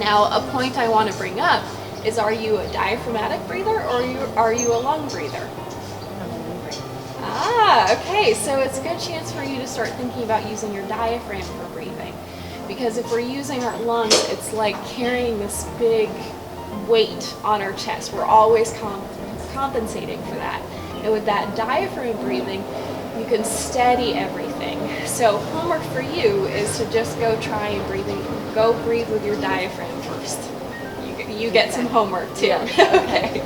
Now, a point I want to bring up is, are you a diaphragmatic breather or are you a lung breather? Ah, okay, so it's a good chance for you to start thinking about using your diaphragm for breathing. Because if we're using our lungs, it's like carrying this big weight on our chest. We're always compensating for that. And with that diaphragm breathing, you can steady everything. So homework for you is to just go try and go breathe with your diaphragm first. You get some homework too. Okay.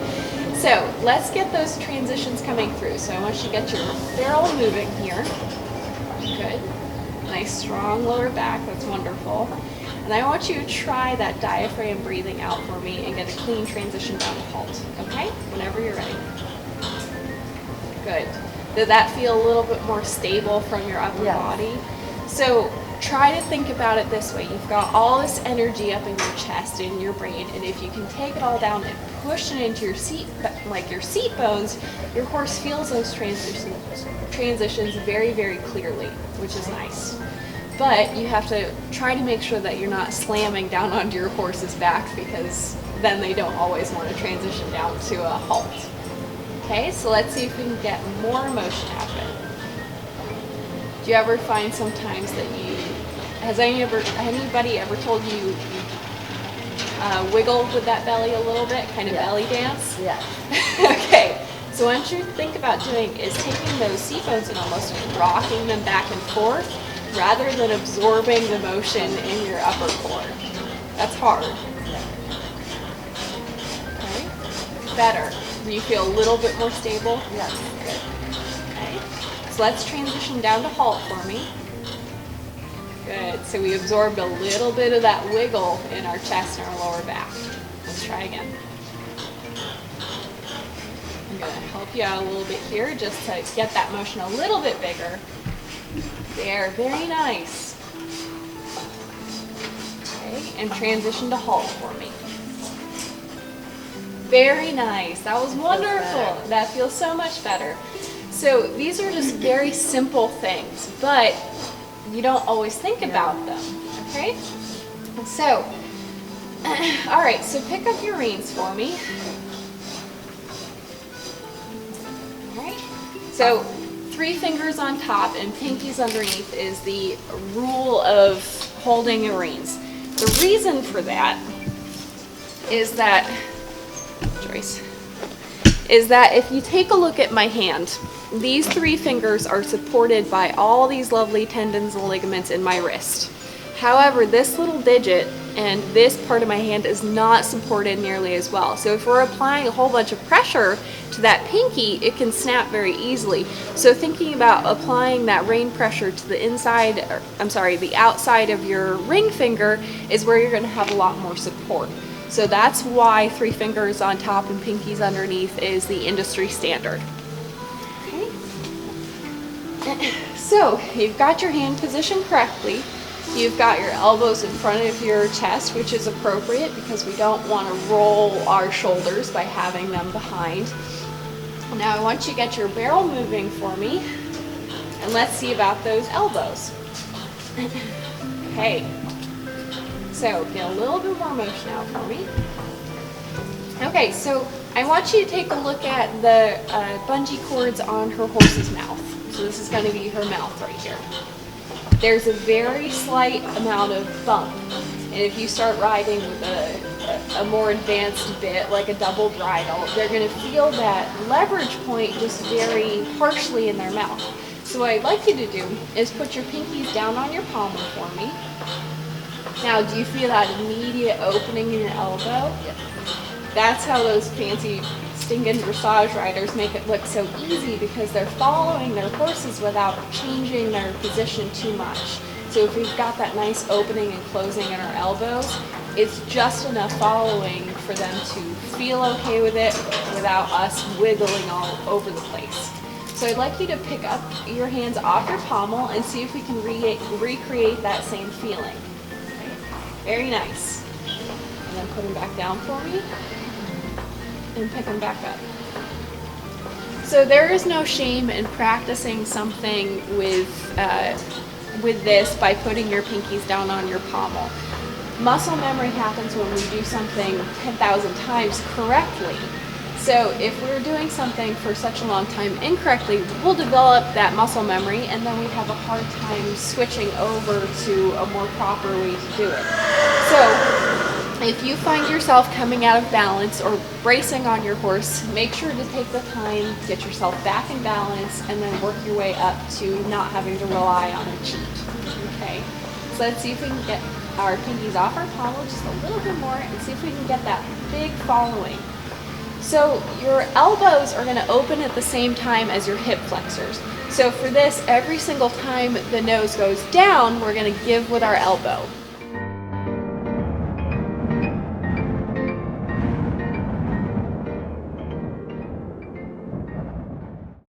So let's get those transitions coming through. So I want you to get your barrel moving here. Good. Nice strong lower back. That's wonderful. And I want you to try that diaphragm breathing out for me and get a clean transition down to halt. Okay? Whenever you're ready. Good. Did that feel a little bit more stable from your upper body? So try to think about it this way. You've got all this energy up in your chest, in your brain, and if you can take it all down and push it into your seat, like your seat bones, your horse feels those transitions very, very clearly, which is nice. But you have to try to make sure that you're not slamming down onto your horse's back, because then they don't always want to transition down to a halt. Okay, so let's see if we can get more motion out of it. Do you ever find sometimes that has anybody ever told you wiggle with that belly a little bit, kind of belly dance? Yeah. Okay, so what you think about doing is taking those seat bones and almost rocking them back and forth rather than absorbing the motion in your upper core. That's hard. Okay, better. Do you feel a little bit more stable? Yes. Good. Okay. So let's transition down to halt for me. Good. So we absorbed a little bit of that wiggle in our chest and our lower back. Let's try again. I'm going to help you out a little bit here just to get that motion a little bit bigger. There. Very nice. Okay. And transition to halt for me. Very nice. That was wonderful. That feels so much better. So these are just very simple things, but you don't always think about them, okay? So, all right, so pick up your reins for me. All right, so 3 fingers on top and pinkies underneath is the rule of holding the reins. The reason for that is that if you take a look at my hand, these 3 fingers are supported by all these lovely tendons and ligaments in my wrist. However, this little digit and this part of my hand is not supported nearly as well. So if we're applying a whole bunch of pressure to that pinky, it can snap very easily. So thinking about applying that rein pressure to the the outside of your ring finger is where you're going to have a lot more support. So that's why 3 fingers on top and pinkies underneath is the industry standard. Okay. So you've got your hand positioned correctly. You've got your elbows in front of your chest, which is appropriate because we don't want to roll our shoulders by having them behind. Now I want you to get your barrel moving for me, and let's see about those elbows. Okay. So get a little bit more motion out for me. Okay, so I want you to take a look at the bungee cords on her horse's mouth. So this is going to be her mouth right here. There's a very slight amount of bump. And if you start riding with a more advanced bit, like a double bridle, they're going to feel that leverage point just very harshly in their mouth. So what I'd like you to do is put your pinkies down on your pommel for me. Now, do you feel that immediate opening in your elbow? Yes. That's how those fancy stinking dressage riders make it look so easy, because they're following their horses without changing their position too much. So if we've got that nice opening and closing in our elbows, it's just enough following for them to feel okay with it without us wiggling all over the place. So I'd like you to pick up your hands off your pommel and see if we can recreate that same feeling. Very nice. And then put them back down for me and pick them back up. So there is no shame in practicing something with this by putting your pinkies down on your pommel. Muscle memory happens when we do something 10,000 times correctly. So if we're doing something for such a long time incorrectly, we'll develop that muscle memory, and then we have a hard time switching over to a more proper way to do it. So if you find yourself coming out of balance or bracing on your horse, make sure to take the time, get yourself back in balance, and then work your way up to not having to rely on a cheat. Okay, so let's see if we can get our pinkies off our pommel just a little bit more and see if we can get that big following. So your elbows are going to open at the same time as your hip flexors. So for this, every single time the nose goes down, we're going to give with our elbow.